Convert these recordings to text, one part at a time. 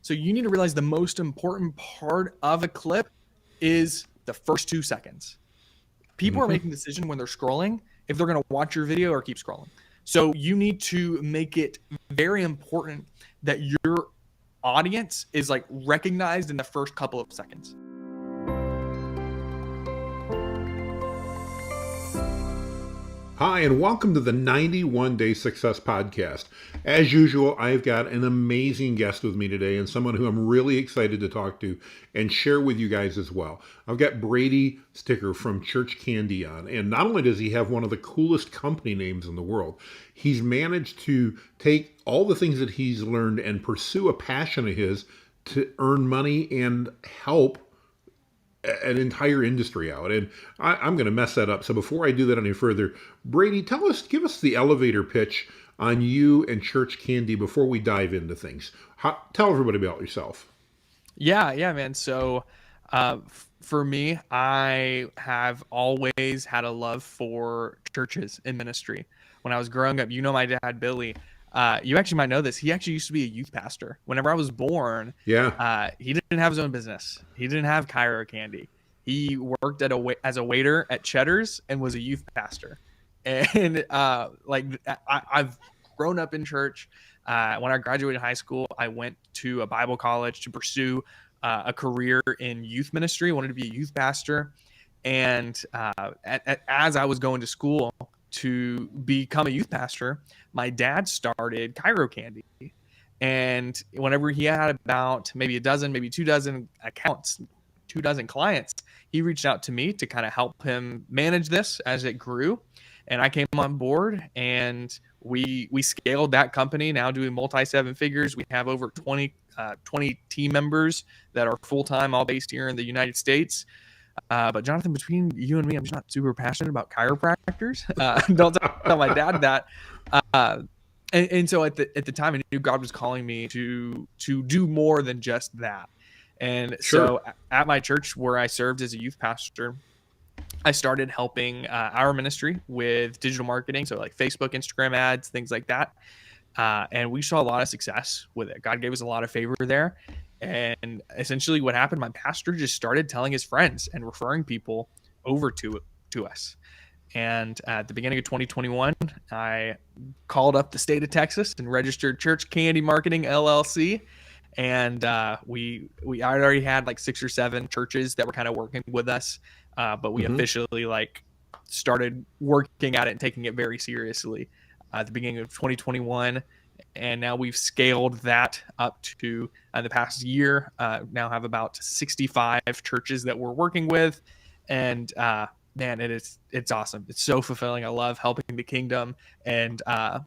So you need to realize the most important part of a clip is the first 2 seconds. People are making a decision when they're scrolling if they're going to watch your video or keep scrolling. So you need to make it very important that your audience is like recognized in the first couple of seconds. Hi, and welcome to the 91 Day Success Podcast. As usual, I've got an amazing guest with me today and someone who I'm really excited to talk to and share with you guys as well. I've got Brady Sticker from ChurchCandy on, and not only does he have one of the coolest company names in the world, he's managed to take all the things that he's learned and pursue a passion of his to earn money and help an entire industry out. And I'm going to mess that up. So before I do that any further, Brady, give us the elevator pitch on you and ChurchCandy before we dive into things. Tell everybody about yourself. Yeah, man. So for me, I have always had a love for churches and ministry. When I was growing up, my dad, Billy, you actually might know this. He actually used to be a youth pastor. Whenever I was born, he didn't have his own business. He didn't have ChurchCandy. He worked as a waiter at Cheddar's and was a youth pastor. And I've grown up in church. When I graduated high school, I went to a Bible college to pursue a career in youth ministry. I wanted to be a youth pastor. And as I was going to school to become a youth pastor, my dad started ChurchCandy. And whenever he had about maybe a dozen, maybe 2 dozen accounts, 2 dozen clients, he reached out to me to kind of help him manage this as it grew. And I came on board and we scaled that company, now doing multi-7 figures. We have over 20 team members that are full-time, all based here in the United States. But Jonathan, between you and me, I'm just not super passionate about chiropractors. Don't tell my dad that. And so at the time, I knew God was calling me to do more than just that. And so at my church where I served as a youth pastor, I started helping our ministry with digital marketing. So like Facebook, Instagram ads, things like that. And we saw a lot of success with it. God gave us a lot of favor there. And essentially what happened, my pastor just started telling his friends and referring people over to us. And at the beginning of 2021, I called up the state of Texas and registered ChurchCandy Marketing LLC. And we already had like 6 or 7 churches that were kind of working with us. But we officially started working at it and taking it very seriously at the beginning of 2021. And now we've scaled that up to the past year. Now have about 65 churches that we're working with. And man, it's awesome. It's so fulfilling. I love helping the kingdom. And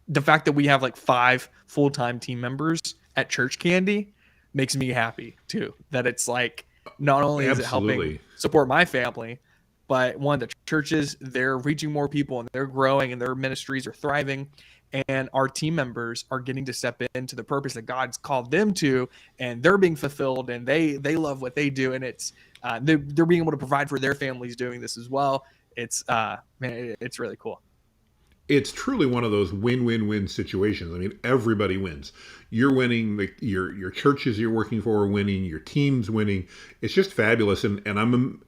the fact that we have like 5 full-time team members at ChurchCandy makes me happy too. That it's like, not only is it helping support my family, but the churches, they're reaching more people and they're growing and their ministries are thriving. And our team members are getting to step into the purpose that God's called them to, and they're being fulfilled and they love what they do. And it's they're being able to provide for their families doing this as well. It's it's really cool. It's truly one of those win-win-win situations. I mean, everybody wins. You're winning, your churches you're working for are winning, your team's winning. It's just fabulous. And I'm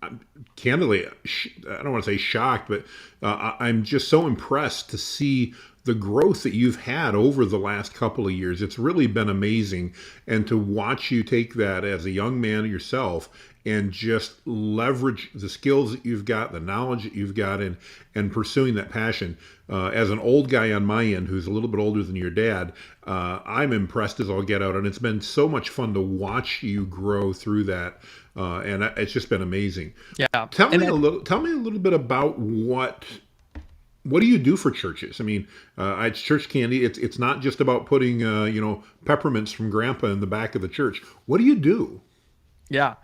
candidly, I don't want to say shocked, but I'm just so impressed to see the growth that you've had over the last couple of years. It's really been amazing. And to watch you take that as a young man yourself and just leverage the skills that you've got, the knowledge that you've got, and pursuing that passion. As an old guy on my end, who's a little bit older than your dad, I'm impressed as all get out. And it's been so much fun to watch you grow through that. And it's just been amazing. Yeah. Tell me a little bit about what do you do for churches? I mean, at ChurchCandy, it's not just about putting peppermints from Grandpa in the back of the church. What do you do? Yeah.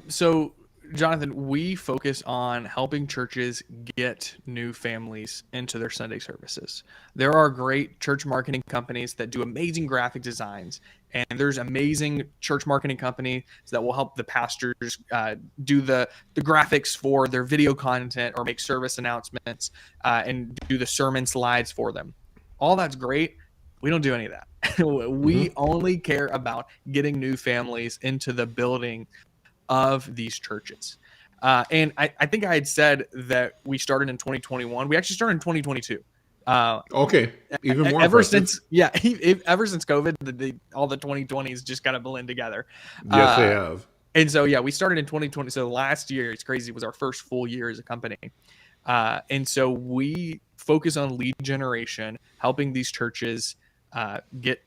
So Jonathan, we focus on helping churches get new families into their Sunday services. There are great church marketing companies that do amazing graphic designs, and there's amazing church marketing companies that will help the pastors do the graphics for their video content or make service announcements and do the sermon slides for them. All that's great. We don't do any of that. Mm-hmm. We only care about getting new families into the building of these churches. And I think I had said that we started in 2021. We actually started in 2022. Uh, Okay, even more ever impressive. since, ever since COVID, all the 2020s just kind of blend together. Yes, they Uh, have. and so, we started in 2020. So last year, it's crazy, was our first full year as a company. And so we focus on lead generation, helping these churches get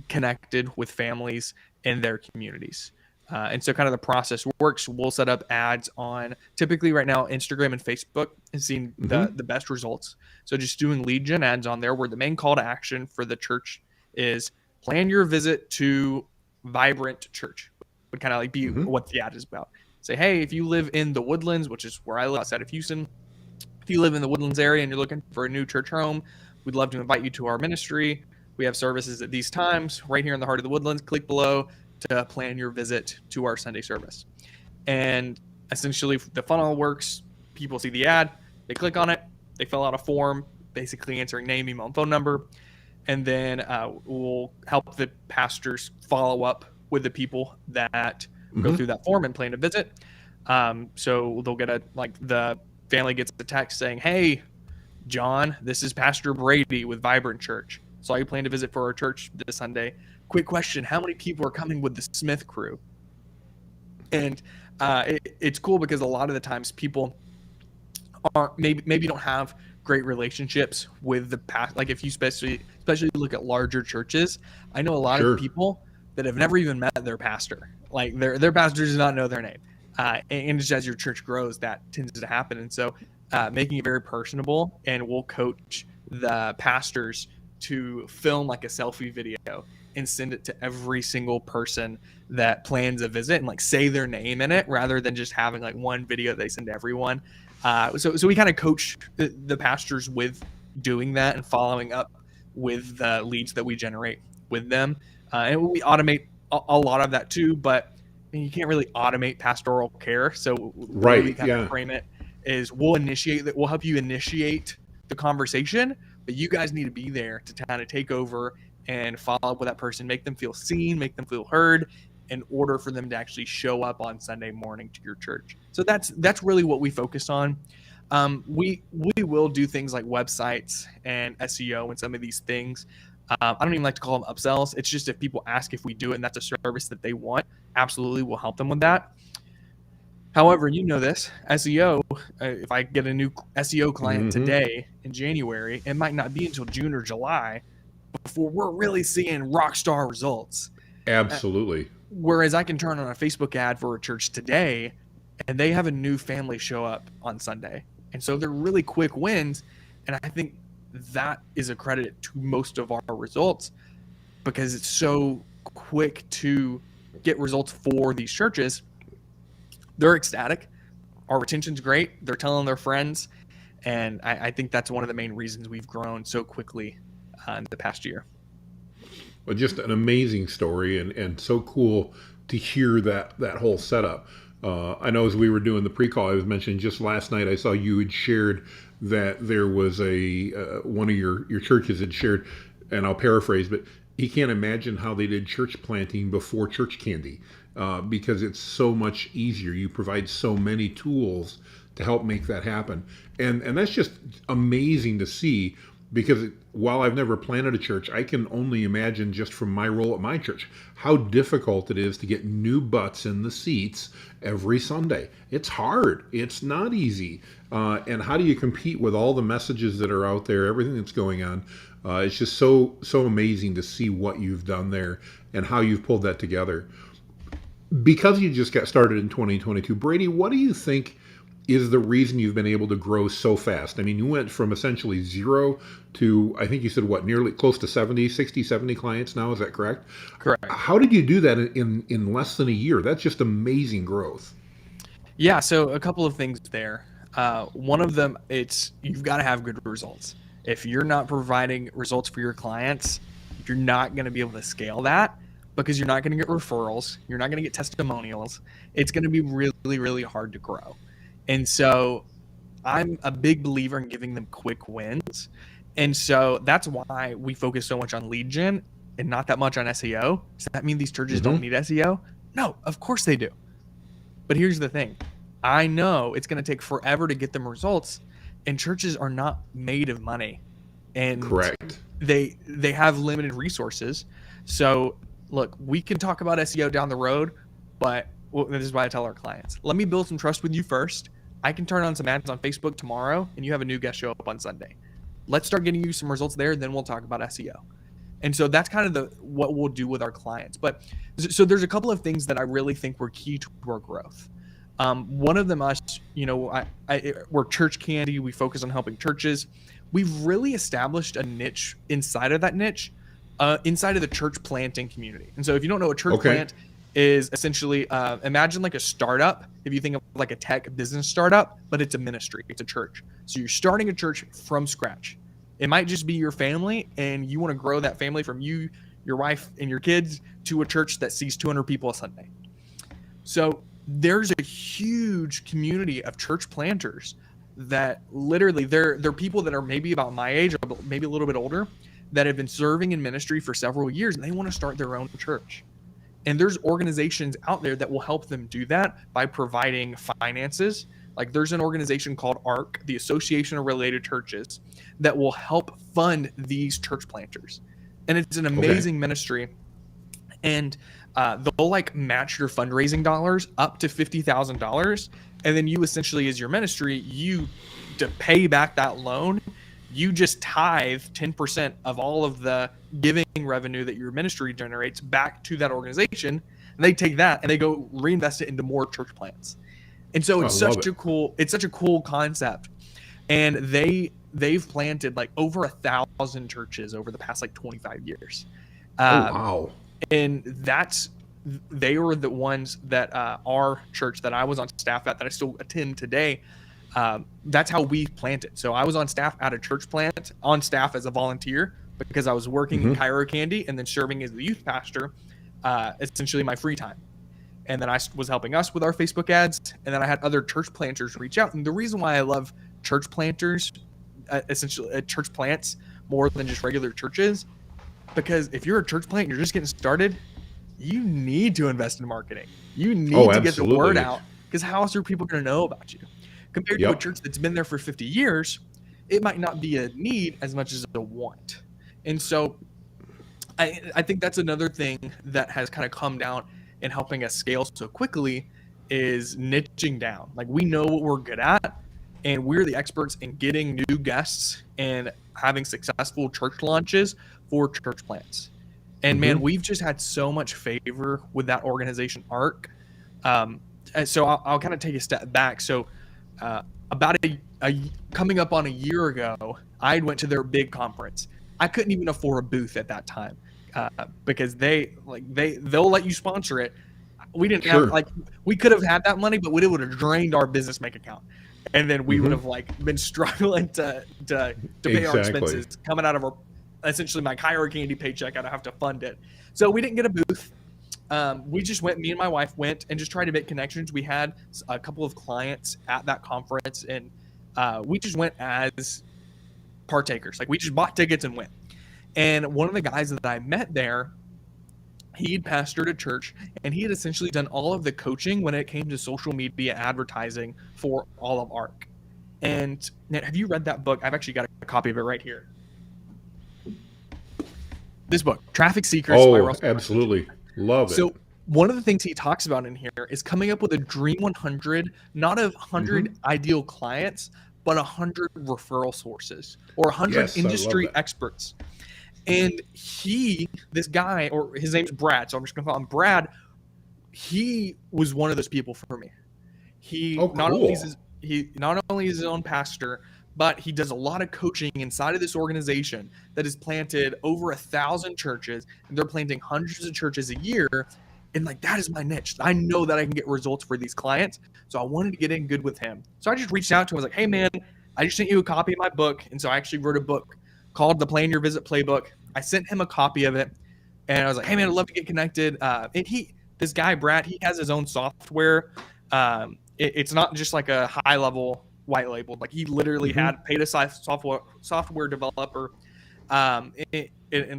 connected with families in their communities. And so kind of the process works. We'll set up ads on typically right now Instagram and Facebook and seeing Mm-hmm. the best results. So just doing lead gen ads on there, where the main call to action for the church is plan your visit to Vibrant Church, would kind of like be Mm-hmm. what the ad is about. Say, hey, if you live in the Woodlands, which is where I live outside of Houston, if you live in the Woodlands area and you're looking for a new church home, we'd love to invite you to our ministry. We have services at these times right here in the heart of the Woodlands. Click below to plan your visit to our Sunday service. And essentially, the funnel works. People see the ad, they click on it, they fill out a form, basically answering name, email, and phone number. And then we'll help the pastors follow up with the people that go Mm-hmm. through that form and plan a visit. So they'll get the family gets a text saying, hey, John, this is Pastor Brady with Vibrant Church. Saw you plan to visit for our church this Sunday. Quick question: how many people are coming with the Smith crew? And it's cool because a lot of the times people aren't maybe don't have great relationships with the past. Like if you especially look at larger churches, I know a lot of Sure. people that have never even met their pastor. Like their pastor does not know their name. And just as your church grows, that tends to happen. And so making it very personable, and we'll coach the pastors to film like a selfie video and send it to every single person that plans a visit, and like say their name in it rather than just having like one video they send to everyone. So we kind of coach the pastors with doing that and following up with the leads that we generate with them. And we automate a lot of that too, but you can't really automate pastoral care. So the way we Right. kind of Yeah. frame it is we'll help you initiate the conversation, but you guys need to be there to kind of take over and follow up with that person, make them feel seen, make them feel heard, in order for them to actually show up on Sunday morning to your church. So that's really what we focus on. We will do things like websites and SEO and some of these things. I don't even like to call them upsells. It's just if people ask if we do it and that's a service that they want, absolutely we'll help them with that. However, you know this, SEO, if I get a new SEO client Mm-hmm. today in January, it might not be until June or July before we're really seeing rock star results. Absolutely. Whereas I can turn on a Facebook ad for a church today and they have a new family show up on Sunday. And so they're really quick wins. And I think that is a credit to most of our results because it's so quick to get results for these churches. They're ecstatic. Our retention's great. They're telling their friends. And I think that's one of the main reasons we've grown so quickly in the past year. Well, just an amazing story, and so cool to hear that whole setup. I know as we were doing the pre-call, I was mentioning just last night I saw you had shared that there was a one of your churches had shared, and I'll paraphrase, but he can't imagine how they did church planting before ChurchCandy because it's so much easier. You provide so many tools to help make that happen, and that's just amazing to see because while I've never planted a church, I can only imagine just from my role at my church how difficult it is to get new butts in the seats every Sunday. It's hard. It's not easy. And how do you compete with all the messages that are out there, everything that's going on? It's just so amazing to see what you've done there and how you've pulled that together. Because you just got started in 2022, Brady, what do you think is the reason you've been able to grow so fast? I mean, you went from essentially zero to, I think you said, what, nearly close to 70 clients now. Is that correct? Correct. How did you do that in less than a year? That's just amazing growth. Yeah, so a couple of things there. One of them, it's you've got to have good results. If you're not providing results for your clients, you're not going to be able to scale that because you're not going to get referrals. You're not going to get testimonials. It's going to be really, really hard to grow. And so I'm a big believer in giving them quick wins. And so that's why we focus so much on lead gen and not that much on SEO. Does that mean these churches don't need SEO? No, of course they do. But here's the thing. I know it's going to take forever to get them results, and churches are not made of money. And Correct. they have limited resources. So look, we can talk about SEO down the road, but this is why I tell our clients, let me build some trust with you first. I can turn on some ads on Facebook tomorrow and you have a new guest show up on Sunday. Let's start getting you some results there, then we'll talk about SEO. And so that's kind of what we'll do with our clients. But so there's a couple of things that I really think were key to our growth. One of them, we're ChurchCandy. We focus on helping churches. We've really established a niche inside of that niche, inside of the church planting community. And so if you don't know what church plant is, essentially imagine like a startup. If you think of like a tech business startup, but it's a ministry, it's a church. So you're starting a church from scratch. It might just be your family, and you want to grow that family from you, your wife, and your kids to a church that sees 200 people a Sunday. So there's a huge community of church planters that literally they're people that are maybe about my age or maybe a little bit older that have been serving in ministry for several years, and they want to start their own church. And there's organizations out there that will help them do that by providing finances. Like there's an organization called ARC, the Association of Related Churches, that will help fund these church planters. And it's an amazing ministry. And they'll like match your fundraising dollars up to $50,000. And then you essentially, as your ministry, to pay back that loan, you just tithe 10% of all of the giving revenue that your ministry generates back to that organization. And they take that and they go reinvest it into more church plants. And so it's such a cool concept. And they've planted like over 1,000 churches over the past like 25 years. Wow. And they were the ones that our church that I was on staff at, that I still attend today, that's how we planted. So I was on staff at a church plant, on staff as a volunteer, because I was working in ChurchCandy and then serving as the youth pastor, essentially my free time. And then I was helping us with our Facebook ads. And then I had other church planters reach out. And the reason why I love church planters, essentially church plants, more than just regular churches, because if you're a church plant and you're just getting started, you need to invest in marketing. You need to get the word out, because how else are people going to know about you? Compared to a church that's been there for 50 years, it might not be a need as much as a want. And so I think that's another thing that has kind of come down in helping us scale so quickly is niching down. Like we know what we're good at, and we're the experts in getting new guests and having successful church launches for church plants. And man, we've just had so much favor with that organization, ARC. And so I'll kind of take a step back. So about coming up on a year ago, I went to their big conference. I couldn't even afford a booth at that time because they'll let you sponsor it. We didn't have we could have had that money, but it would have drained our business bank account. And then we would have been struggling to pay our expenses coming out of essentially my ChurchCandy paycheck. I'd have to fund it. So we didn't get a booth. We just went, me and my wife went and just tried to make connections. We had a couple of clients at that conference, and we just went as partakers. Like we just bought tickets and went. And one of the guys that I met there, he'd pastored a church, and he had essentially done all of the coaching when it came to social media advertising for all of ARC. And have you read that book? I've actually got a copy of it right here. This book, Traffic Seekers. Oh, absolutely. Love it. So one of the things he talks about in here is coming up with a dream 100, not 100 ideal clients, but 100 referral sources or 100 industry experts. And this guy, or his name's Brad, so I'm just going to call him Brad, he was one of those people for me. He not only is his own pastor, but he does a lot of coaching inside of this organization that has planted over 1,000 churches, and they're planting hundreds of churches a year. And like, that is my niche. I know that I can get results for these clients. So I wanted to get in good with him. So I just reached out to him. I was like, hey man, I just sent you a copy of my book. And so I actually wrote a book called The Plan Your Visit Playbook. I sent him a copy of it, and I was like, hey man, I'd love to get connected. And this guy, Brad, he has his own software. It's not just like a high level white labeled. Like he literally Mm-hmm. had paid a software developer and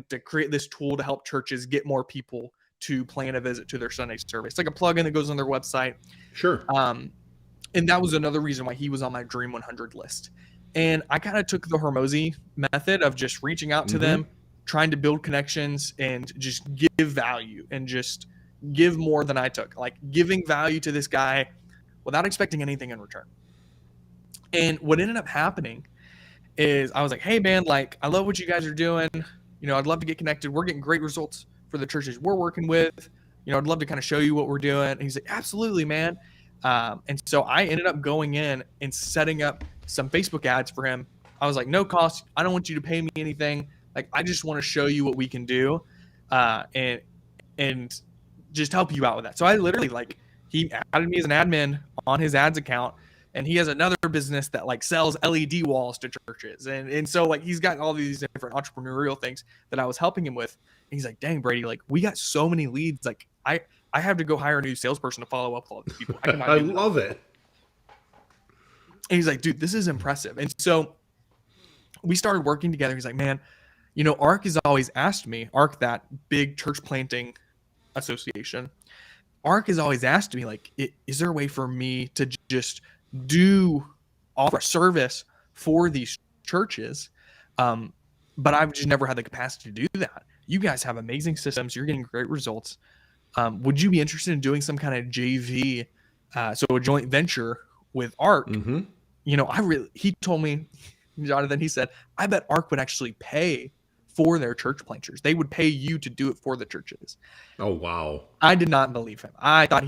to create this tool to help churches get more people to plan a visit to their Sunday service. It's like a plugin that goes on their website. Sure. And that was another reason why he was on my Dream 100 list. And I kind of took the Hormozy method of just reaching out to Mm-hmm. them, trying to build connections and just give value and just give more than I took, like giving value to this guy without expecting anything in return. And what ended up happening is I was like, hey, man, like, I love what you guys are doing. You know, I'd love to get connected. We're getting great results for the churches we're working with. You know, I'd love to kind of show you what we're doing. And he's like, absolutely, man. And so I ended up going in and setting up some Facebook ads for him. I was like, no cost. I don't want you to pay me anything. Like, I just want to show you what we can do, and just help you out with that. So I literally, like, he added me as an admin on his ads account, and he has another business that like sells LED walls to churches. And so like he's got all these different entrepreneurial things that I was helping him with. And he's like, dang, Brady, like we got so many leads. Like I have to go hire a new salesperson to follow up with all these people. I cannot I do that. love it. And he's like, dude, this is impressive. And so we started working together. He's like, man, you know, ARC has always asked me, ARC, that big church planting association, ARC has always asked me, like, is there a way for me to just offer a service for these churches? But I've just never had the capacity to do that. You guys have amazing systems. You're getting great results. Would you be interested in doing some kind of JV, so a joint venture with ARC? Mm-hmm. You know, he told me, Jonathan, he said, I bet ARC would actually pay for their church planters. They would pay you to do it for the churches. Oh, wow. I did not believe him. I thought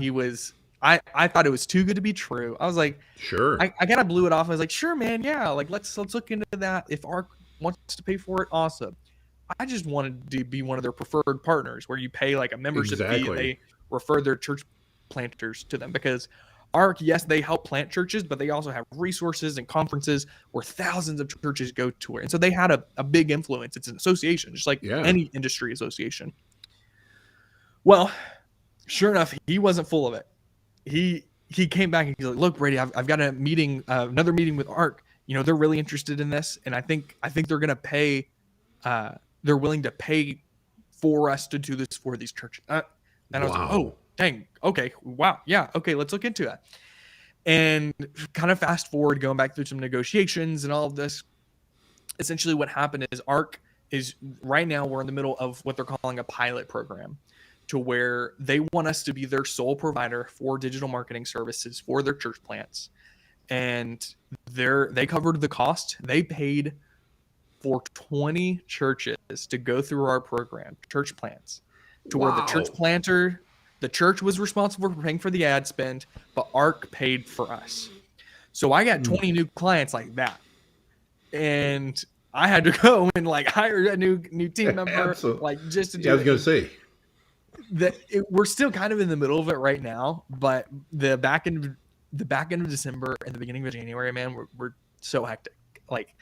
I thought it was too good to be true. I was like, Sure. I kind of blew it off. I was like, sure, man. Yeah. Like, let's look into that. If ARC wants to pay for it, awesome. I just wanted to be one of their preferred partners where you pay like a membership fee and they refer their church planters to them, because ARC, yes, they help plant churches, but they also have resources and conferences where thousands of churches go to it. And so they had a big influence. It's an association, just like any industry association. Well, sure enough, he wasn't full of it. He came back and he's like, look, Brady, I've got a meeting, another meeting with ARC. You know, they're really interested in this. And I think they're going to pay, they're willing to pay for us to do this for these churches. And I was like, oh, dang. Okay. Wow. Yeah. Okay. Let's look into that. And kind of fast forward, going back through some negotiations and all of this. Essentially what happened is ARC is right now we're in the middle of what they're calling a pilot program, to where they want us to be their sole provider for digital marketing services for their church plants. And they covered the cost. They paid for 20 churches to go through our program, church plants, to where the church was responsible for paying for the ad spend, but ARC paid for us. So I got 20 new clients like that. And I had to go and like hire a new team member, like just to do I was going to say we're still kind of in the middle of it right now, but the back end of December and the beginning of January, man, we're so hectic. Like,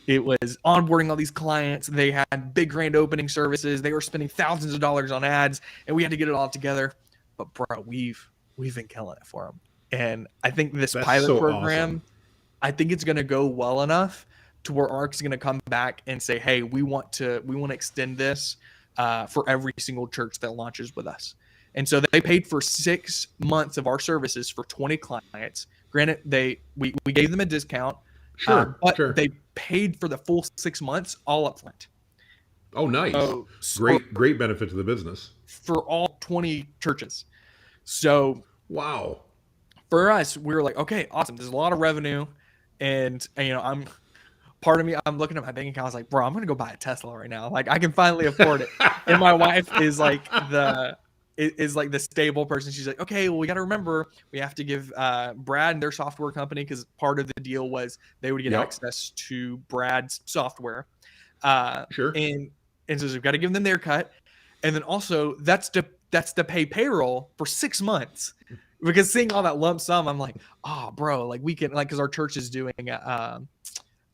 it was onboarding all these clients. They had big grand opening services. They were spending thousands of dollars on ads, and we had to get it all together. But bro, we've been killing it for them. And I think this pilot program, awesome. I think it's going to go well enough to where ARC's going to come back and say, hey, we want to extend this for every single church that launches with us. And so they paid for 6 months of our services for 20 clients. Granted, we gave them a discount. But they paid for the full 6 months all up front. Oh, nice. Great benefit to the business. For all 20 churches. So, wow. For us, we were like, okay, awesome. There's a lot of revenue. And you know, I'm looking at my bank account. I was like, bro, I'm going to go buy a Tesla right now. Like, I can finally afford it. And my wife is like the stable person. She's like, okay, well, we got to remember, we have to give Brad and their software company, because part of the deal was they would get access to Brad's software. Sure. And so we've got to give them their cut. And then also that's to pay payroll for 6 months, because seeing all that lump sum, I'm like, oh, bro, like we can, like, because our church is doing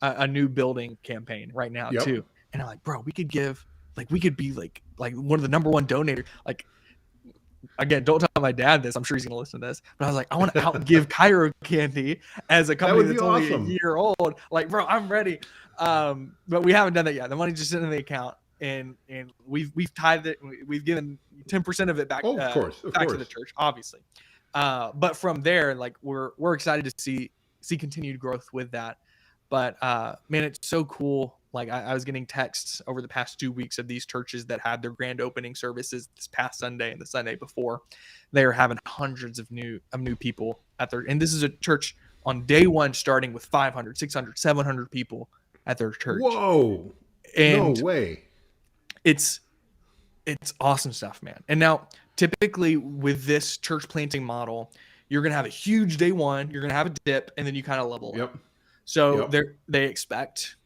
a new building campaign right now too. And I'm like, bro, we could be like one of the number one donators. Like, again, don't tell my dad this. I'm sure he's going to listen to this. But I was like, I want to outgive ChirchCandy as a That company would be that's only awesome. a year old. Like, bro, I'm ready. But we haven't done that yet. The money's just sitting in the account, and we've tithed it. We've given 10% of it back Oh, of course, back to the church, obviously. But from there, like we're excited to see continued growth with that. But man, it's so cool. Like I was getting texts over the past 2 weeks of these churches that had their grand opening services this past Sunday and the Sunday before. They are having hundreds of new people at their, and this is a church on day one starting with 500, 600, 700 people at their church. Whoa. No And way. it's awesome stuff, man. And now typically with this church planting model, you're going to have a huge day one, you're going to have a dip, and then you kind of level up. So they expect,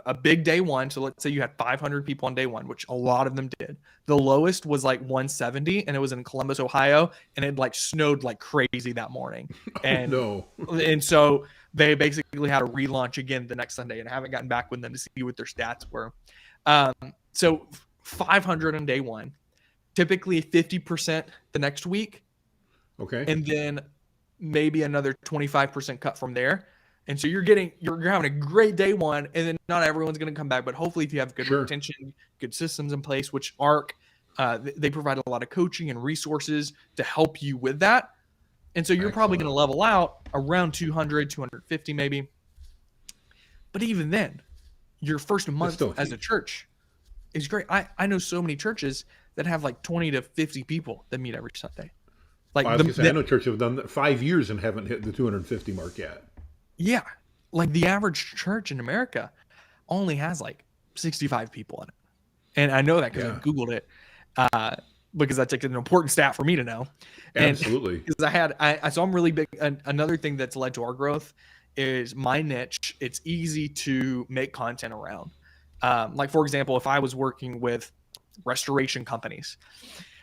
a big day one. So let's say you had 500 people on day one, which a lot of them did. The lowest was like 170, and it was in Columbus, Ohio, and it like snowed like crazy that morning. And and so they basically had a relaunch again the next Sunday, and I haven't gotten back with them to see what their stats were. So 500 on day one, typically 50% the next week. Okay. And then maybe another 25% cut from there. And so you're having a great day one, and then not everyone's going to come back, but hopefully if you have good retention, good systems in place, which ARC, they provide a lot of coaching and resources to help you with that. And so you're probably going to level out around 200, 250 maybe. But even then, your first month as a church is great. I know so many churches that have like 20 to 50 people that meet every Sunday. Like I know churches have done that 5 years and haven't hit the 250 mark yet. Yeah. Like the average church in America only has like 65 people in it. And I know that because I Googled it, because that's like an important stat for me to know. Absolutely. Because so I'm really big. Another thing that's led to our growth is my niche. It's easy to make content around. Like for example, if I was working with restoration companies,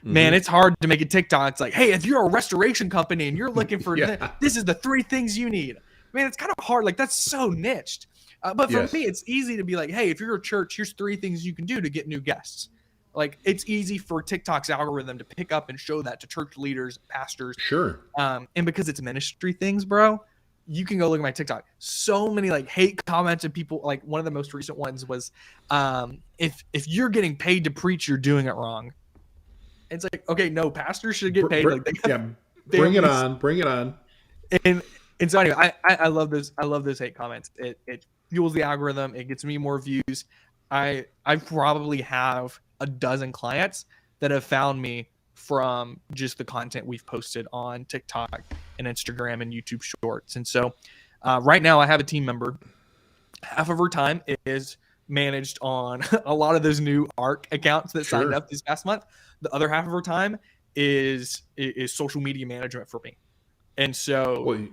man, it's hard to make a TikTok. It's like, hey, if you're a restoration company and you're looking for this is the 3 things you need. Man, it's kind of hard. Like that's so niched. But for me, it's easy to be like, hey, if you're a church, here's 3 things you can do to get new guests. Like it's easy for TikTok's algorithm to pick up and show that to church leaders, pastors. Sure. And because it's ministry things, bro, you can go look at my TikTok. So many like hate comments and people, like one of the most recent ones was, if you're getting paid to preach, you're doing it wrong. It's like, okay, no, pastors should get paid. Bring it on. And so anyway, I love those. I love those hate comments. It fuels the algorithm. It gets me more views. I probably have a dozen clients that have found me from just the content we've posted on TikTok and Instagram and YouTube Shorts. And so right now I have a team member. Half of her time is managed on a lot of those new ARC accounts that signed up this past month. The other half of her time is social media management for me. And so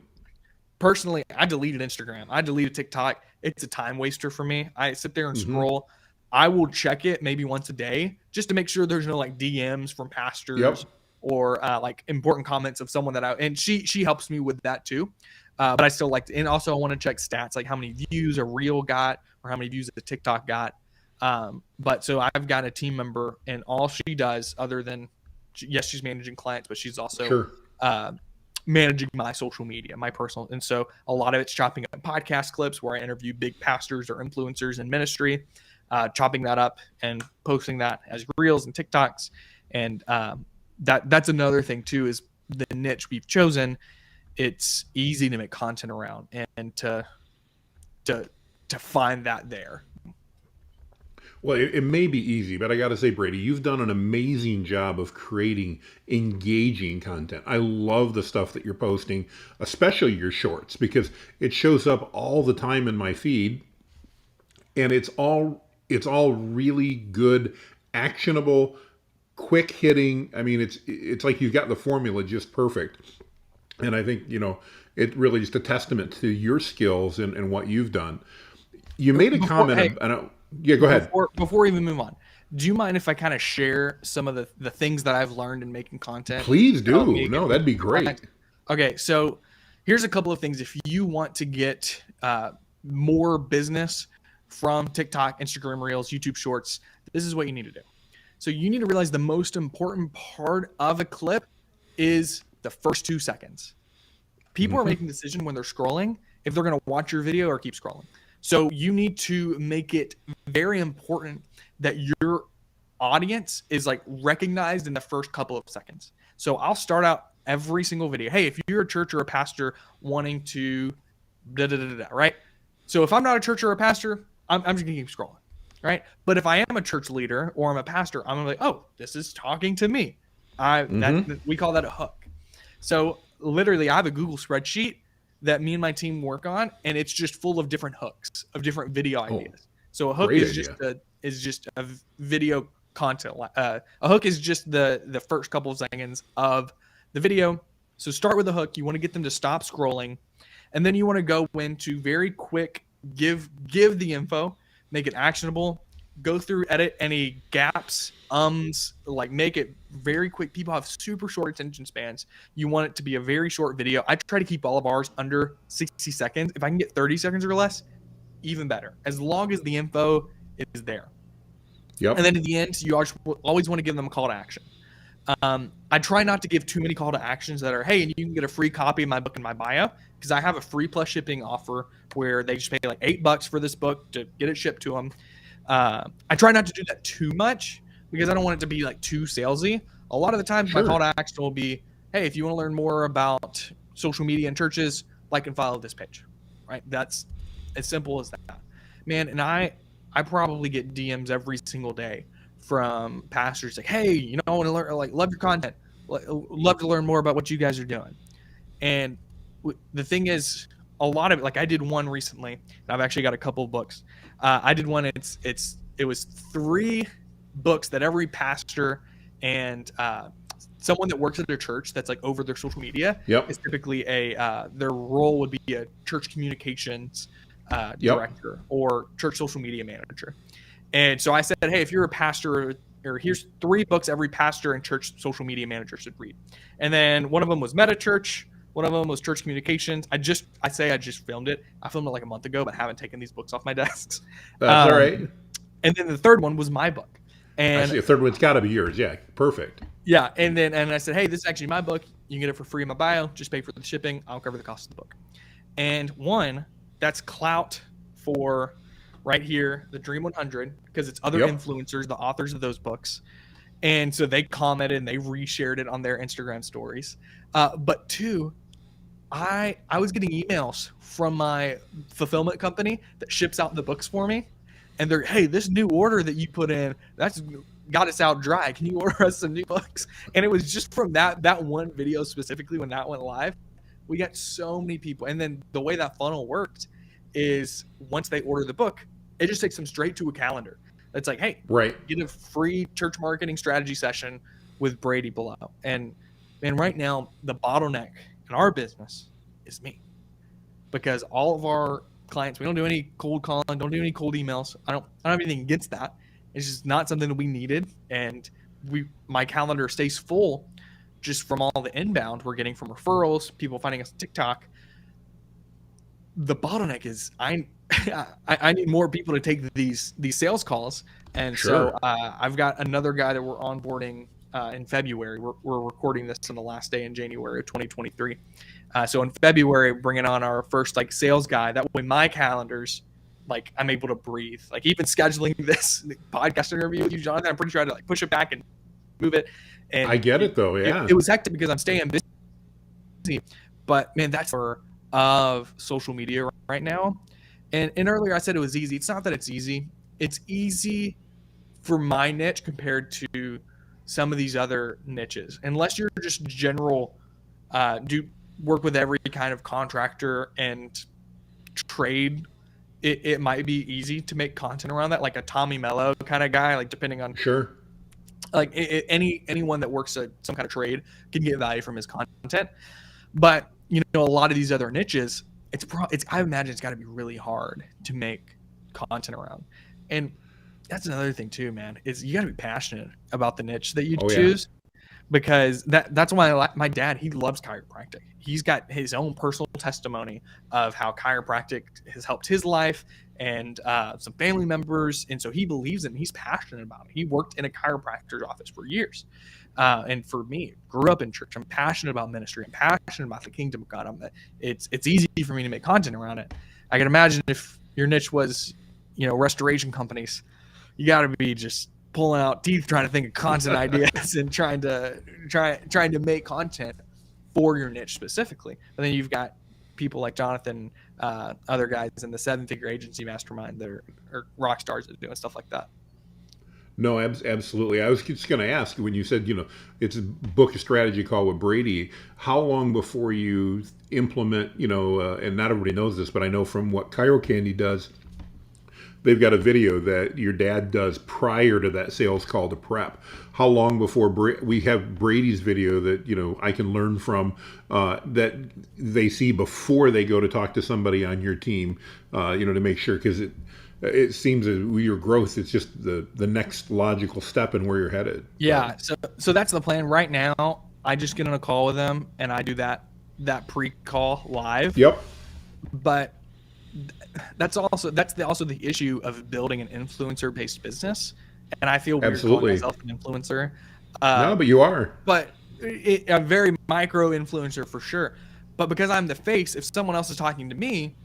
personally, I deleted Instagram. I deleted TikTok. It's a time waster for me. I sit there and scroll. I will check it maybe once a day just to make sure there's no like DMs from pastors or like important comments of someone and she helps me with that too. But I still like to, and also I want to check stats, like how many views a reel got or how many views the TikTok got. But so I've got a team member, and all she does other than, yes, she's managing clients, but she's also managing my social media, my personal. And so a lot of it's chopping up podcast clips where I interview big pastors or influencers in ministry, chopping that up and posting that as reels and TikToks. And that's another thing too, is the niche we've chosen. It's easy to make content around and to find that there. Well, it may be easy, but I got to say, Brady, you've done an amazing job of creating engaging content. I love the stuff that you're posting, especially your shorts, because it shows up all the time in my feed, and it's all really good, actionable, quick hitting. I mean, it's like you've got the formula just perfect. And I think, it really is a testament to your skills and what you've done. You made a comment. Go ahead. Before we even move on, do you mind if I kind of share some of the things that I've learned in making content? Please do. No, that'd be great. Okay, so here's a couple of things. If you want to get more business from TikTok, Instagram Reels, YouTube Shorts, this is what you need to do. So you need to realize the most important part of a clip is the first 2 seconds. People are making a decision when they're scrolling if they're going to watch your video or keep scrolling. So you need to make it very important that your audience is like recognized in the first couple of seconds. So I'll start out every single video. Hey, if you're a church or a pastor wanting to right? So if I'm not a church or a pastor, I'm just gonna keep scrolling, right? But if I am a church leader or I'm a pastor, I'm like, oh, this is talking to me. We call that a hook. So literally, I have a Google spreadsheet that me and my team work on, and it's just full of different hooks of different video ideas. So a hook is just a video content. A hook is just the first couple of seconds of the video. So start with a hook. You want to get them to stop scrolling, and then you want to go into very quick, give the info, make it actionable, go through, edit any gaps, like make it very quick. People have super short attention spans. You want it to be a very short video. I try to keep all of ours under 60 seconds. If I can get 30 seconds or less, even better, as long as the info is there. Yep. And then at the end, you always want to give them a call to action. I try not to give too many call to actions that are, hey, and you can get a free copy of my book in my bio, because I have a free plus shipping offer where they just pay like $8 for this book to get it shipped to them. I try not to do that too much because I don't want it to be like too salesy. A lot of the time, my call to action will be, hey, if you want to learn more about social media and churches, like and follow this page, right? That's as simple as that, man. And I probably get DMs every single day from pastors like, hey, you know, I want to learn, like, love your content, love to learn more about what you guys are doing. And the thing is, a lot of it, like I did one recently, and I've actually got a couple of books. I did one. It was 3 books that every pastor and someone that works at their church that's like over their social media is typically their role would be a church communications director or church social media manager. And so I said, hey, if you're a pastor, or here's 3 books every pastor and church social media manager should read. And then one of them was Meta Church. One of them was church communications. I just filmed it. I filmed it like a month ago, but haven't taken these books off my desks. That's all right. And then the third one was my book. And I see, the third one's got to be yours. Yeah, perfect. Yeah, and I said, hey, this is actually my book. You can get it for free in my bio. Just pay for the shipping. I'll cover the cost of the book. And one, that's clout for right here, the Dream 100, because it's other influencers, the authors of those books. And so they commented and they reshared it on their Instagram stories. But 2, I was getting emails from my fulfillment company that ships out the books for me. And they're, hey, this new order that you put in, that's got us out dry. Can you order us some new books? And it was just from that one video specifically when that went live. We got so many people. And then the way that funnel worked is once they order the book, it just takes them straight to a calendar. It's like, hey, get a free church marketing strategy session with Brady below. And right now, the bottleneck in our business is me, because all of our clients, we don't do any cold calling, don't do any cold emails. I don't have anything against that. It's just not something that we needed. And my calendar stays full just from all the inbound we're getting from referrals, people finding us on TikTok. The bottleneck is I need more people to take these sales calls. And so I've got another guy that we're onboarding in February. We're recording this on the last day in January of 2023. So in February, bringing on our first like sales guy. That way my calendar's like, I'm able to breathe. Like even scheduling this podcast interview with you, Jonathan, I'm pretty sure I had to like push it back and move it. And I get it though. Yeah. It was hectic because I'm staying busy, but man, that's for of social media right now. And earlier I said it was easy. It's not that it's easy. It's easy for my niche compared to some of these other niches. Unless you're just general, do work with every kind of contractor and trade, it might be easy to make content around that, like a Tommy Mello kind of guy, like depending on like anyone that works at some kind of trade can get value from his content. But you know, a lot of these other niches, I imagine it's got to be really hard to make content around. And that's another thing too, man, is you got to be passionate about the niche that you choose. because that's why my dad, he loves chiropractic. He's got his own personal testimony of how chiropractic has helped his life and some family members, and so he believes it and he's passionate about it. He worked in a chiropractor's office for years, and for me, grew up in church. I'm passionate about ministry. I'm passionate about the kingdom of God. It's easy for me to make content around it. I can imagine if your niche was, restoration companies, you got to be just pulling out teeth trying to think of content ideas and trying to make content for your niche specifically. But then you've got people like Jonathan, other guys in the 7-figure agency mastermind that are rock stars that are doing stuff like that. No, absolutely. I was just going to ask, when you said, it's a book a strategy call with Brady, how long before you implement, and not everybody knows this, but I know from what ChurchCandy does, they've got a video that your dad does prior to that sales call to prep. How long before we have Brady's video that, I can learn from, that they see before they go to talk to somebody on your team, to make sure, because it seems that your growth is just the next logical step in where you're headed. Yeah. So that's the plan right now. I just get on a call with them and I do that pre-call live. Yep. But that's also the issue of building an influencer-based business. And I feel weird calling myself an influencer. No, but you are. But a very micro influencer for sure. But because I'm the face, if someone else is talking to me,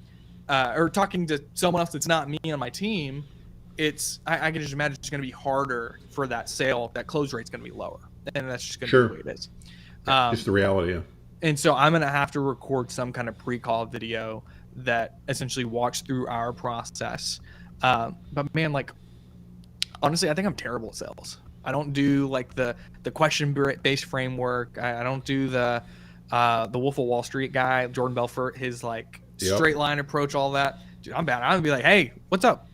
or talking to someone else that's not me on my team, I can just imagine it's going to be harder for that sale. That close rate's going to be lower, and that's just going to be the way it is. Just the reality. Yeah. And so I'm going to have to record some kind of pre-call video that essentially walks through our process. But man, like, honestly, I think I'm terrible at sales. I don't do like the question-based framework. I don't do the Wolf of Wall Street guy, Jordan Belfort, his like straight line approach, all that. Dude, I'm bad. I would be like, hey, what's up?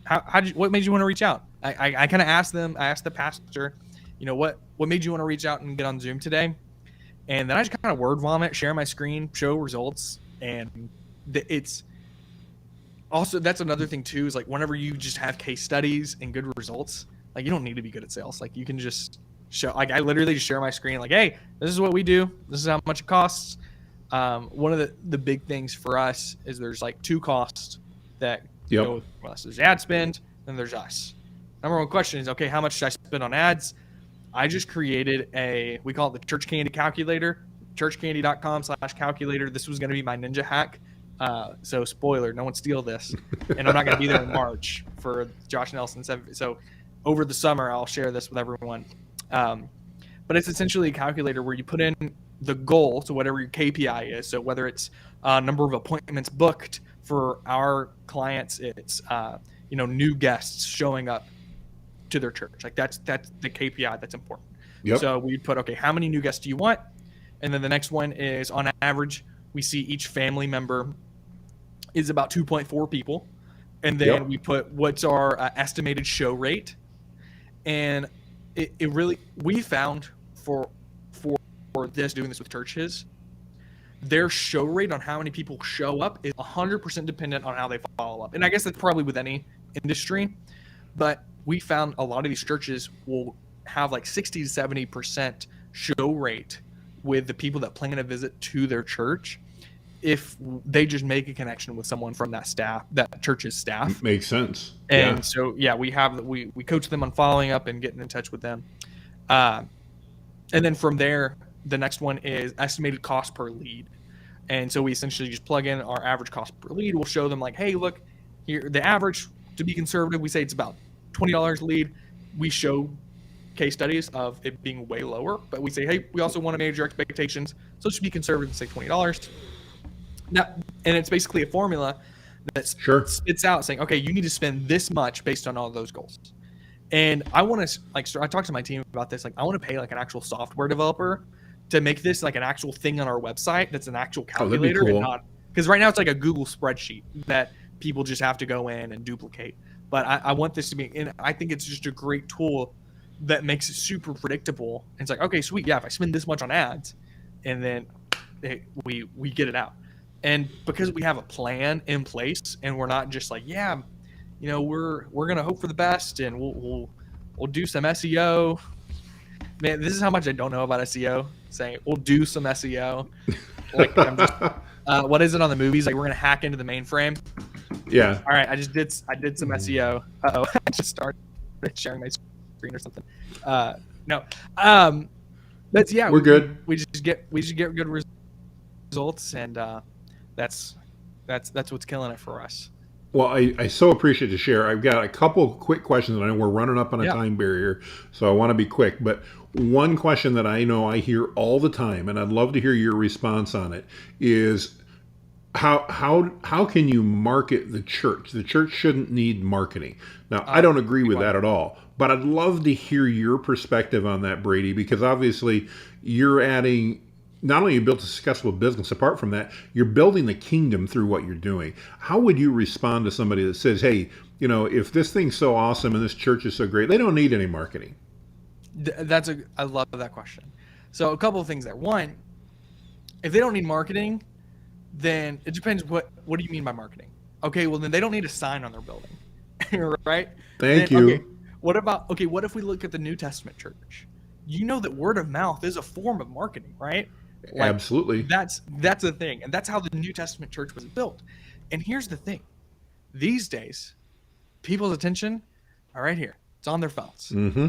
What made you want to reach out? I kind of asked them. I asked the pastor, what made you want to reach out and get on Zoom today? And then I just kind of word vomit, share my screen, show results. And it's also, that's another thing too, is like whenever you just have case studies and good results, like you don't need to be good at sales. Like you can just show, like I literally just share my screen like, hey, this is what we do. This is how much it costs. One of the big things for us is there's like 2 costs that go with us. There's ad spend, and there's us. Number one question is, okay, how much should I spend on ads? I just created we call it the ChurchCandy calculator, churchcandy.com/calculator. This was going to be my ninja hack. So spoiler, no one steal this. And I'm not going to be there in March for Josh Nelson. So over the summer, I'll share this with everyone. But it's essentially a calculator where you put in the goal, so whatever your KPI is. So whether it's number of appointments booked for our clients, it's new guests showing up to their church. Like that's the KPI that's important. Yep. So we put, okay, how many new guests do you want? And then the next one is, on average, we see each family member is about 2.4 people. And then we put, what's our estimated show rate? And it really, we found for doing this with churches, their show rate on how many people show up is 100% dependent on how they follow up. And I guess that's probably with any industry, but we found a lot of these churches will have like 60 to 70% show rate with the people that plan a visit to their church if they just make a connection with someone from that staff, that church's staff. Makes sense. And so, we coach them on following up and getting in touch with them. And then from there, the next one is estimated cost per lead. And so we essentially just plug in our average cost per lead. We'll show them like, hey, look, here, the average, to be conservative, we say it's about $20 a lead. We show case studies of it being way lower, but we say, hey, we also want to manage your expectations. So let's be conservative and say $20. Now, and it's basically a formula that spits out saying, okay, you need to spend this much based on all those goals. And I want to I talked to my team about this. Like, I want to pay like an actual software developer to make this like an actual thing on our website that's an actual calculator, and not, because right now it's like a Google spreadsheet that people just have to go in and duplicate. But I want this to be, and I think it's just a great tool that makes it super predictable. And it's like, okay, sweet, yeah, if I spend this much on ads, and then we get it out. And because we have a plan in place, and we're not just like, we're gonna hope for the best, and we'll do some SEO. Man, this is how much I don't know about SEO. Saying we'll do some SEO, like I'm just, what is it on the movies? Like we're gonna hack into the mainframe. Yeah. All right, I did some SEO. Uh-oh, I just started sharing my screen or something. No, but yeah, We're good. we just get good results, and that's what's killing it for us. Well, I so appreciate the share. I've got a couple quick questions, and I know we're running up on a Yeah. time barrier, so I want to be quick. But one question that I know I hear all the time, and I'd love to hear your response on it, is how can you market the church? The church shouldn't need marketing. Now, I don't agree with that at all, but I'd love to hear your perspective on that, Brady, because obviously you're adding. Not only you built a successful business, apart from that, you're building the kingdom through what you're doing. How would you respond to somebody that says, "Hey, if this thing's so awesome and this church is so great, they don't need any marketing"? I love that question. So a couple of things there. One, if they don't need marketing, then it depends what do you mean by marketing? Okay, well then they don't need a sign on their building. Right? Thank Then, you. okay, what if we look at the New Testament church? You know that word of mouth is a form of marketing, right? Like Absolutely. that's a thing. And that's how the New Testament church was built. And here's the thing. These days, people's attention are right here. It's on their phones. Mm-hmm.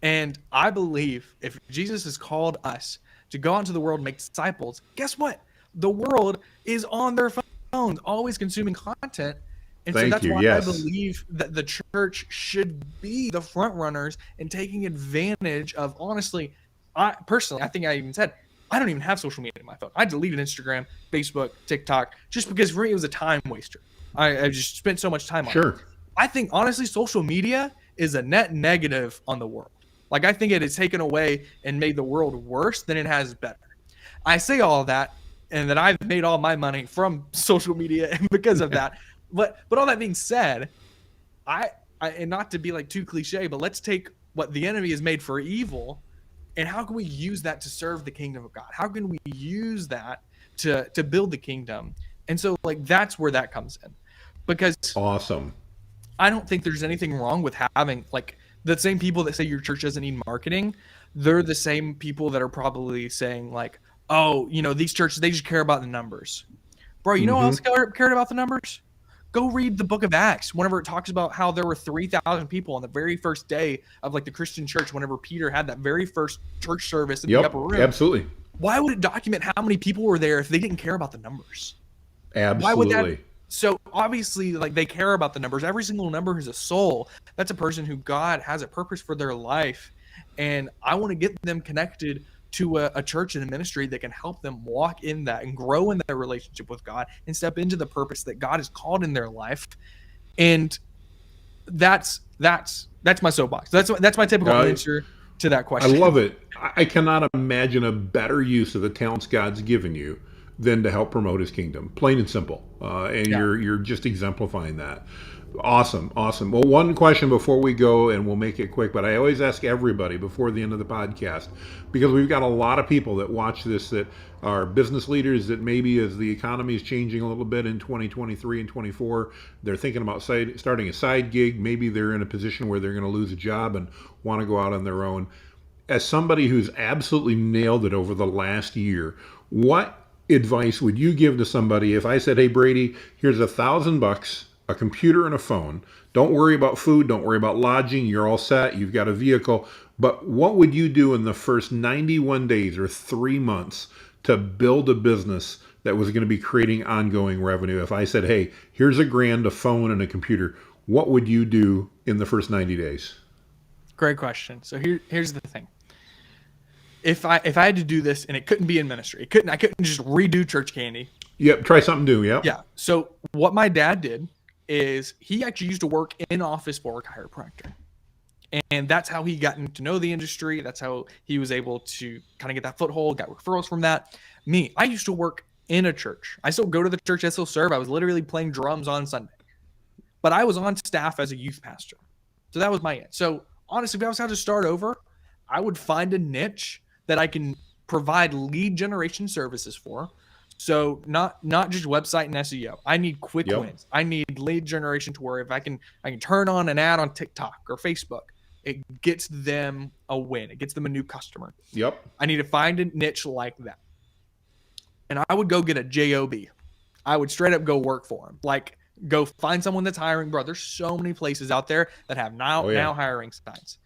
And I believe if Jesus has called us to go out into the world and make disciples, guess what? The world is on their phones, always consuming content. And so Thank that's you. why I Yes. believe that the church should be the front runners in taking advantage of, honestly, I think I even said, I don't even have social media in my phone. I deleted Instagram, Facebook, TikTok, just because for me it was a time waster. I just spent so much time on it. Sure. I think, honestly, social media is a net negative on the world. Like, I think it has taken away and made the world worse than it has better. I say all of that, and that I've made all my money from social media because of that. But all that being said, I and not to be like too cliche, but let's take what the enemy has made for evil, and how can we use that to serve the kingdom of God? How can we use that to build the kingdom? And so, like, that's where that comes in, because Awesome. I don't think there's anything wrong with having, like, the same people that say your church doesn't need marketing. They're the same people that are probably saying, like, oh, these churches, they just care about the numbers. Bro, you know who Mm-hmm. else cared about the numbers? Go read the book of Acts whenever it talks about how there were 3,000 people on the very first day of, like, the Christian church, whenever Peter had that very first church service in the upper room. Absolutely. Why would it document how many people were there if they didn't care about the numbers? Absolutely. Why would that? So obviously, like, they care about the numbers. Every single number is a soul. That's a person who God has a purpose for their life. And I want to get them connected to a church and a ministry that can help them walk in that and grow in their relationship with God and step into the purpose that God has called in their life. And that's my soapbox. That's my typical answer to that question. I love it. I cannot imagine a better use of the talents God's given you than to help promote His kingdom. Plain and simple. And you're just exemplifying that. Awesome. Well, one question before we go, and we'll make it quick, but I always ask everybody before the end of the podcast, because we've got a lot of people that watch this that are business leaders that maybe as the economy is changing a little bit in 2023 and 24, they're thinking about starting a side gig. Maybe they're in a position where they're going to lose a job and want to go out on their own. As somebody who's absolutely nailed it over the last year, what advice would you give to somebody if I said, "Hey, Brady, here's $1,000, a computer and a phone. Don't worry about food. Don't worry about lodging. You're all set. You've got a vehicle. But what would you do in the first 91 days or 3 months to build a business that was going to be creating ongoing revenue?" If I said, "Hey, here's $1,000, a phone, and a computer," what would you do in the first 90 days? Great question. So here's the thing. If I had to do this, and it couldn't be in ministry, I couldn't just redo ChurchCandy. Yep, try something new. Yep. Yeah. So what my dad did is he actually used to work in office for a chiropractor. And that's how he got to know the industry. That's how he was able to kind of get that foothold, got referrals from that. Me, I used to work in a church. I still go to the church, I still serve. I was literally playing drums on Sunday. But I was on staff as a youth pastor. So that was my end. So honestly, if I was how to start over, I would find a niche that I can provide lead generation services for. So not just website and SEO. I need quick wins. I need lead generation to where if I can turn on an ad on TikTok or Facebook. it gets them a win. It gets them a new customer. Yep. I need to find a niche like that. And I would go get a job. I would straight up go work for them. Like, go find someone that's hiring, bro. There's so many places out there that have Oh yeah. now hiring signs,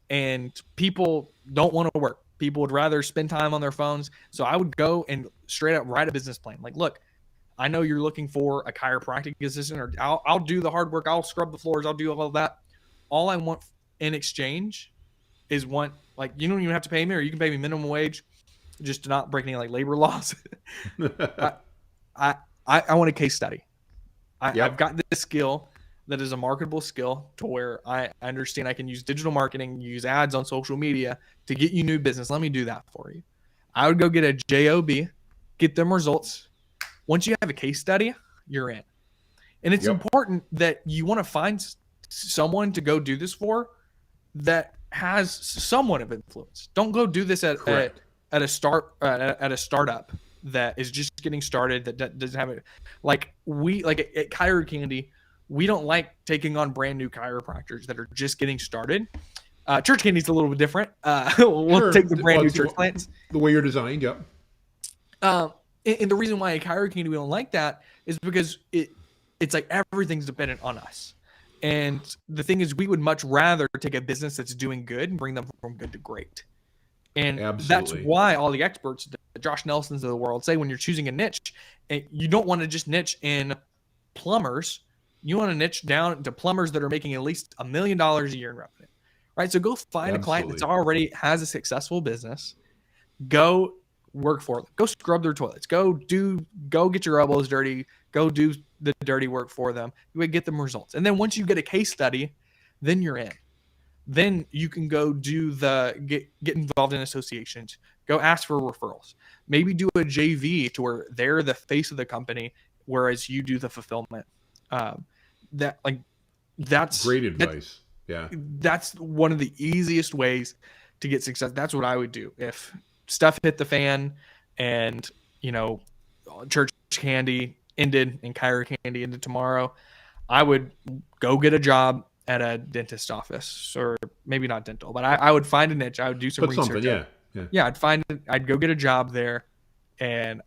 and people don't want to work. People would rather spend time on their phones. So I would go and straight up write a business plan. Like, look, I know you're looking for a chiropractic assistant, or I'll do the hard work. I'll scrub the floors. I'll do all of that. All I want in exchange is like, you don't even have to pay me, or you can pay me minimum wage just to not break any like labor laws. I, I, I want a case study. Yep. I've got this skill that is a marketable skill to where I understand I can use digital marketing, use ads on social media to get you new business. Let me do that for you. I would go get a job, get them results. Once you have a case study, you're in. And it's Yep. important that you want to find someone to go do this for that has somewhat of influence. Don't go do this at a startup that is just getting started, that doesn't have it. Like at ChurchCandy, we don't like taking on brand new chiropractors that are just getting started. ChurchCandy's a little bit different. We'll Sure. take the brand new church plants. The way you're designed, yep. And the reason why at ChurchCandy we don't like that is because it's like everything's dependent on us. And the thing is, we would much rather take a business that's doing good and bring them from good to great. And that's why all the experts, the Josh Nelsons of the world, say when you're choosing a niche, you don't want to just niche in plumbers. You want to niche down to plumbers that are making at least $1 million a year in revenue, right? So go find a client that's already has a successful business. Go work for them. Go scrub their toilets. Go get your elbows dirty. Go do the dirty work for them. You would get them results. And then once you get a case study, then you're in. Then you can go do get involved in associations. Go ask for referrals. Maybe do a JV to where they're the face of the company, whereas you do the fulfillment. That's great advice. Yeah, that's one of the easiest ways to get success. That's what I would do if stuff hit the fan, and ChurchCandy ended and ChurchCandy ended tomorrow. I would go get a job at a dentist office, or maybe not dental, but I would find a niche. I would do some research. Yeah. I'd go get a job there, and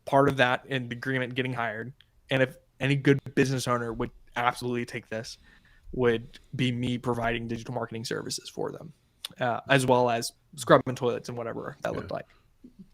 part of that in the agreement getting hired. And if any good business owner would absolutely take this, would be me providing digital marketing services for them, as well as scrubbing toilets and whatever that looked like.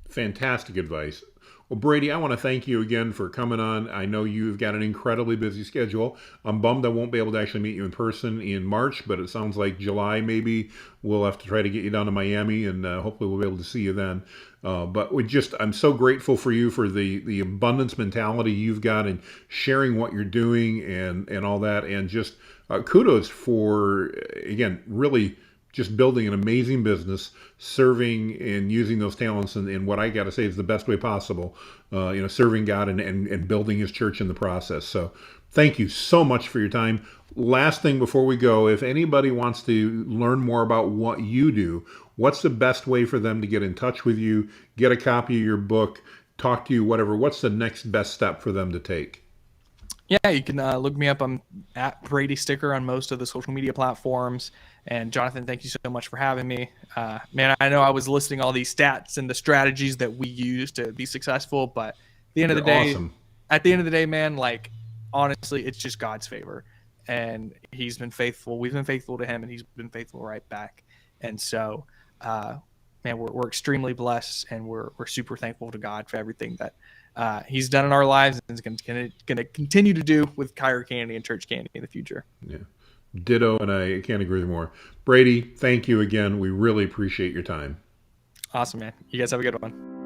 Fantastic advice. Well, Brady, I want to thank you again for coming on. I know you've got an incredibly busy schedule. I'm bummed I won't be able to actually meet you in person in March, but it sounds like July maybe we'll have to try to get you down to Miami, and hopefully we'll be able to see you then. But I'm so grateful for you for the abundance mentality you've got and sharing what you're doing and all that. And just kudos for, again, really just building an amazing business, serving and using those talents in what I got to say is the best way possible, serving God and building his church in the process. So thank you so much for your time. Last thing before we go, if anybody wants to learn more about what you do, what's the best way for them to get in touch with you, get a copy of your book, talk to you, whatever? What's the next best step for them to take? Yeah, you can look me up. I'm at Brady Sticker on most of the social media platforms. And Jonathan, thank you so much for having me. Man, I know I was listing all these stats and the strategies that we use to be successful, but at the end of the day, man, like, honestly, it's just God's favor. And he's been faithful. We've been faithful to him, and he's been faithful right back. And so, man, we're extremely blessed, and we're super thankful to God for everything that he's done in our lives, and is going to continue to do with ChurchCandy and ChurchCandy in the future. Yeah. Ditto, and I can't agree more. Brady, thank you again. We really appreciate your time. Awesome, man. You guys have a good one.